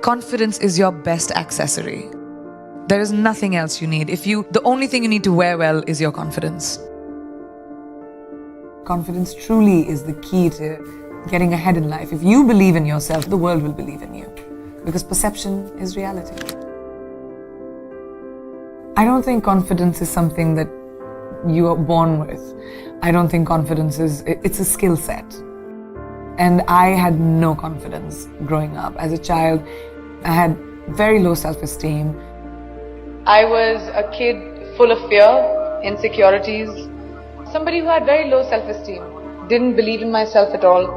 confidence is your best accessory. There is nothing else you need. The only thing you need to wear well is your confidence. Confidence truly is the key to getting ahead in life. If you believe in yourself, the world will believe in you. Because perception is reality. I don't think confidence is something that you are born with. I don't think confidence it's a skill set. And I had no confidence growing up. As a child, I had very low self-esteem. I was a kid full of fear, insecurities, somebody who had very low self-esteem, didn't believe in myself at all.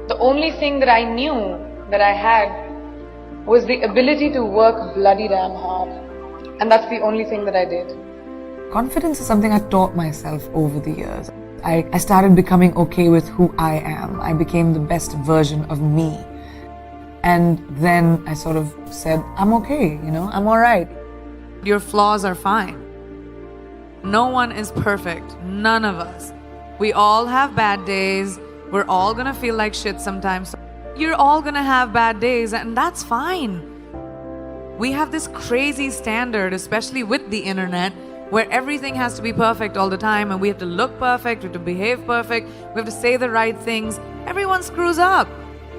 The only thing that I knew that I had was the ability to work bloody damn hard. And that's the only thing that I did. Confidence is something I taught myself over the years. I started becoming okay with who I am. I became the best version of me. And then I sort of said, I'm okay, I'm all right. Your flaws are fine. No one is perfect. None of us. We all have bad days. We're all gonna feel like shit sometimes. You're all gonna have bad days, and that's fine. We have this crazy standard, especially with the internet, where everything has to be perfect all the time, and we have to look perfect, we have to behave perfect, we have to say the right things. Everyone screws up,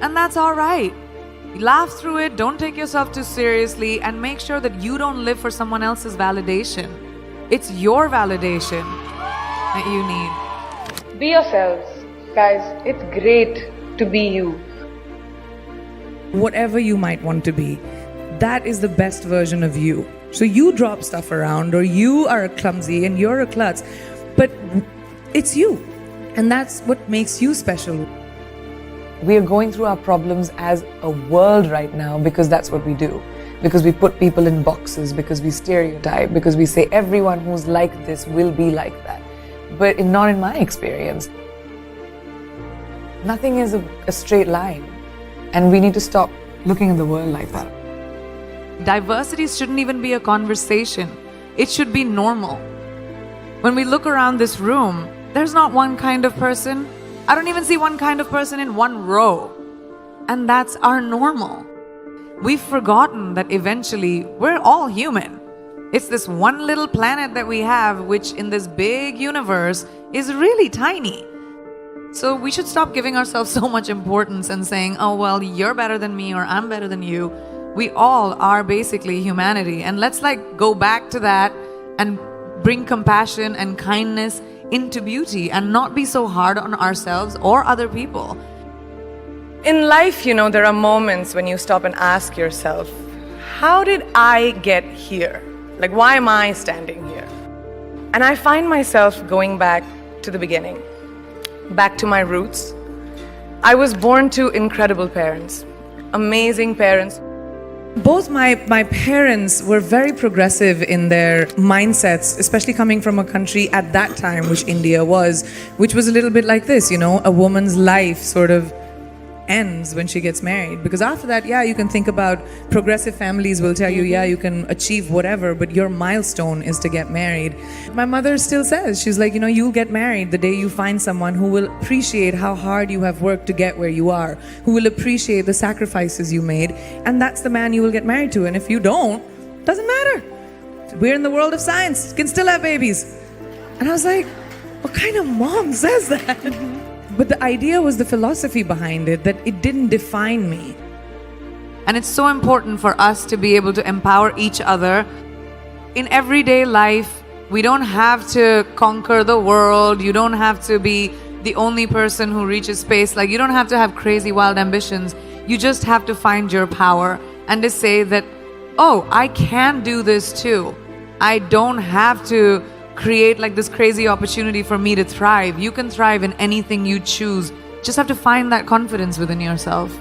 and that's all right. Laugh through it, don't take yourself too seriously, and make sure that you don't live for someone else's validation. It's your validation that you need. Be yourselves. Guys, it's great to be you. Whatever you might want to be, that is the best version of you. So you drop stuff around, or you are clumsy and you're a klutz, but it's you. And that's what makes you special. We are going through our problems as a world right now because that's what we do. Because we put people in boxes, because we stereotype, because we say everyone who's like this will be like that. But not in my experience. Nothing is a straight line. And we need to stop looking at the world like that. Diversity shouldn't even be a conversation. It should be normal. When we look around this room, there's not one kind of person. I don't even see one kind of person in one row. And that's our normal. We've forgotten that eventually we're all human. It's this one little planet that we have, which in this big universe is really tiny. So we should stop giving ourselves so much importance and saying, oh, well, you're better than me or I'm better than you. We all are basically humanity. And let's go back to that and bring compassion and kindness into beauty and not be so hard on ourselves or other people. In life, there are moments when you stop and ask yourself, how did I get here? Why am I standing here? And I find myself going back to the beginning, back to my roots. I was born to incredible parents, amazing parents. Both my parents were very progressive in their mindsets, especially coming from a country at that time, which India was, which was a little bit like this, a woman's life sort of ends when she gets married. Because after that, you can think about progressive families will tell you, you can achieve whatever, but your milestone is to get married. My mother still says, she's like, you'll get married the day you find someone who will appreciate how hard you have worked to get where you are, who will appreciate the sacrifices you made, and that's the man you will get married to. And if you don't, doesn't matter. We're in the world of science, can still have babies. And I was like, what kind of mom says that? But the idea was the philosophy behind it, that it didn't define me. And it's so important for us to be able to empower each other. In everyday life, we don't have to conquer the world. You don't have to be the only person who reaches space. You don't have to have crazy, wild ambitions. You just have to find your power and to say that, oh, I can do this too. I don't have to create this crazy opportunity for me to thrive. You can thrive in anything you choose. Just have to find that confidence within yourself.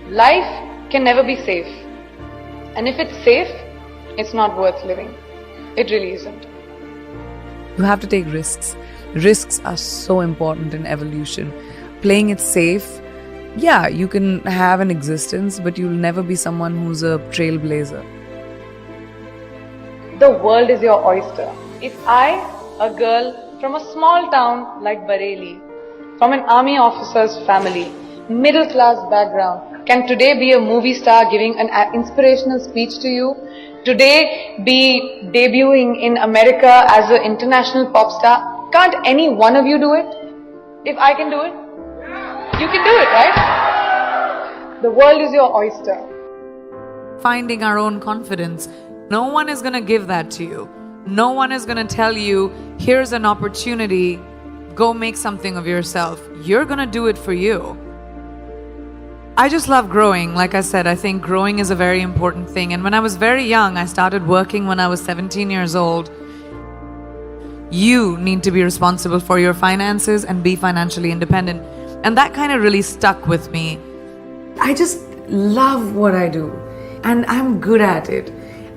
Life can never be safe. And if it's safe, it's not worth living. It really isn't. You have to take risks. Risks are so important in evolution. Playing it safe, you can have an existence, but you'll never be someone who's a trailblazer. The world is your oyster. If I, a girl from a small town like Bareilly, from an army officer's family, middle class background can today be a movie star giving an inspirational speech to you, today be debuting in America as an international pop star. Can't any one of you do it? If I can do it, you can do it, right? The world is your oyster. Finding our own confidence. No one is going to give that to you. No one is going to tell you, here's an opportunity, go make something of yourself. You're going to do it for you. I just love growing. Like I said, I think growing is a very important thing. And when I was very young, I started working when I was 17 years old. You need to be responsible for your finances and be financially independent. And that kind of really stuck with me. I just love what I do. And I'm good at it.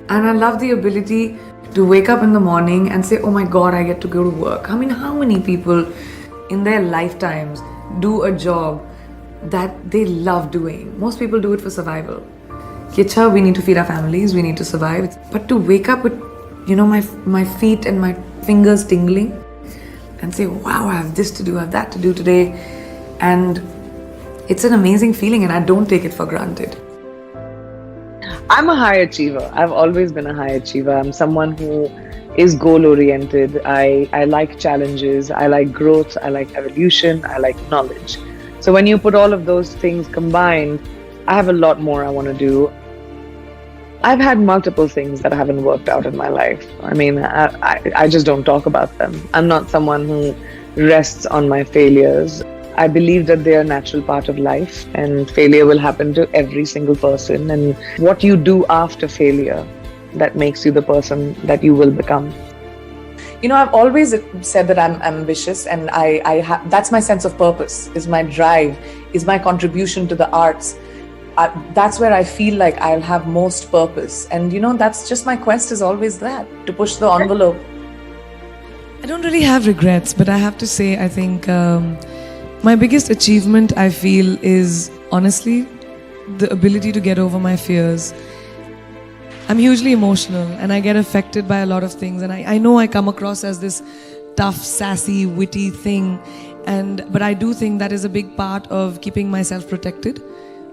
And I love the ability to wake up in the morning and say, oh my God, I get to go to work. I mean, how many people in their lifetimes do a job that they love doing? Most people do it for survival. We need to feed our families, we need to survive. But to wake up with, my feet and my fingers tingling and say, wow, I have this to do, I have that to do today. And it's an amazing feeling and I don't take it for granted. I'm a high achiever. I've always been a high achiever. I'm someone who is goal-oriented. I like challenges. I like growth. I like evolution. I like knowledge. So when you put all of those things combined, I have a lot more I want to do. I've had multiple things that haven't worked out in my life. I mean, I just don't talk about them. I'm not someone who rests on my failures. I believe that they are a natural part of life and failure will happen to every single person. And what you do after failure, that makes you the person that you will become. I've always said that I'm ambitious and that's my sense of purpose, is my drive, is my contribution to the arts. That's where I feel like I'll have most purpose. And that's just my quest is always that, to push the envelope. I don't really have regrets, but I have to say, I think my biggest achievement, I feel, is honestly the ability to get over my fears. I'm hugely emotional and I get affected by a lot of things, and I know I come across as this tough, sassy, witty thing, but I do think that is a big part of keeping myself protected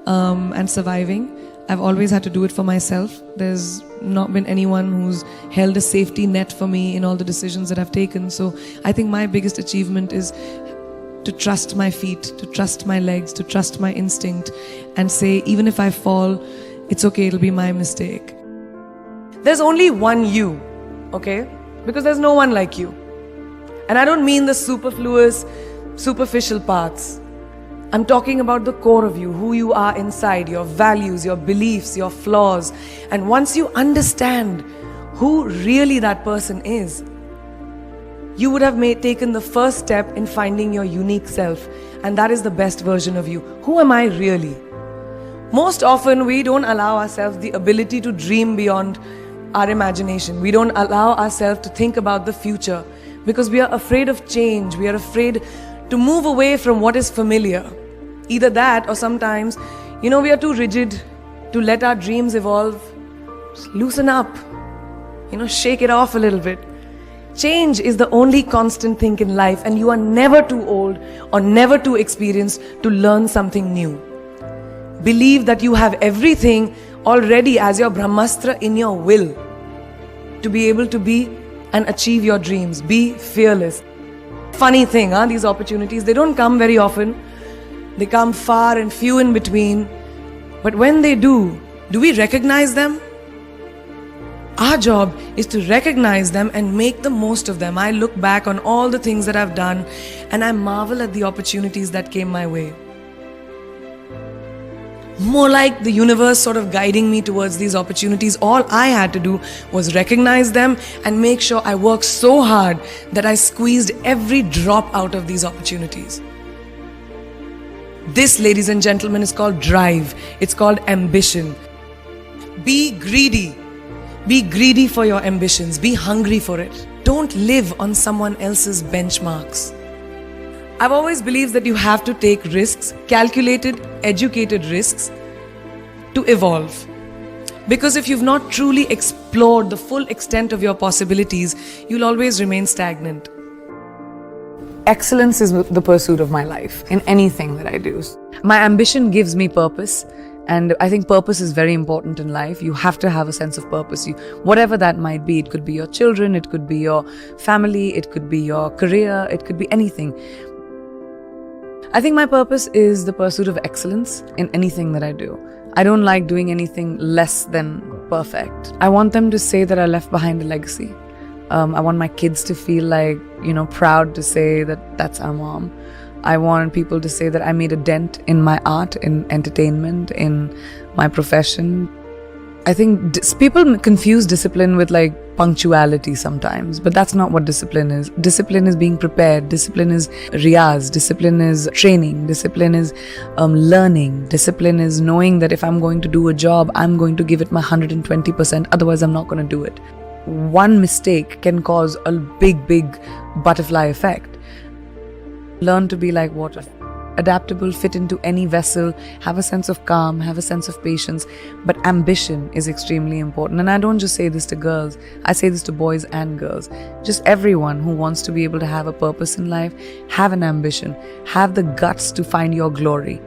and surviving. I've always had to do it for myself. There's not been anyone who's held a safety net for me in all the decisions that I've taken. So I think my biggest achievement is to trust my feet, to trust my legs, to trust my instinct and say, even if I fall, it's okay, it'll be my mistake. There's only one you, okay? Because there's no one like you. And I don't mean the superfluous, superficial parts. I'm talking about the core of you, who you are inside, your values, your beliefs, your flaws. And once you understand who really that person is, you would have taken the first step in finding your unique self. And that is the best version of you. Who am I really? Most often, we don't allow ourselves the ability to dream beyond our imagination. We don't allow ourselves to think about the future because we are afraid of change. We are afraid to move away from what is familiar. Either that or sometimes, we are too rigid to let our dreams evolve. Just loosen up, shake it off a little bit. Change is the only constant thing in life, and you are never too old or never too experienced to learn something new. Believe that you have everything already as your Brahmastra in your will to be able to be and achieve your dreams. Be fearless. Funny thing, these opportunities, they don't come very often. They come far and few in between. But when they do we recognize them? Our job is to recognize them and make the most of them. I look back on all the things that I've done and I marvel at the opportunities that came my way. More like the universe sort of guiding me towards these opportunities. All I had to do was recognize them and make sure I worked so hard that I squeezed every drop out of these opportunities. This, ladies and gentlemen, is called drive. It's called ambition. Be greedy. Be greedy for your ambitions. Be hungry for it. Don't live on someone else's benchmarks. I've always believed that you have to take risks, calculated, educated risks, to evolve. Because if you've not truly explored the full extent of your possibilities, you'll always remain stagnant. Excellence is the pursuit of my life in anything that I do. My ambition gives me purpose. And I think purpose is very important in life. You have to have a sense of purpose. Whatever that might be, it could be your children, it could be your family, it could be your career, it could be anything. I think my purpose is the pursuit of excellence in anything that I do. I don't like doing anything less than perfect. I want them to say that I left behind a legacy. I want my kids to feel like, proud to say that that's our mom. I want people to say that I made a dent in my art, in entertainment, in my profession. I think people confuse discipline with like punctuality sometimes, but that's not what discipline is. Discipline is being prepared. Discipline is riyaz. Discipline is training. Discipline is learning. Discipline is knowing that if I'm going to do a job, I'm going to give it my 120%. Otherwise, I'm not going to do it. One mistake can cause a big, big butterfly effect. Learn to be like water, adaptable, fit into any vessel, have a sense of calm, have a sense of patience. But ambition is extremely important. And I don't just say this to girls, I say this to boys and girls. Just everyone who wants to be able to have a purpose in life, have an ambition, have the guts to find your glory.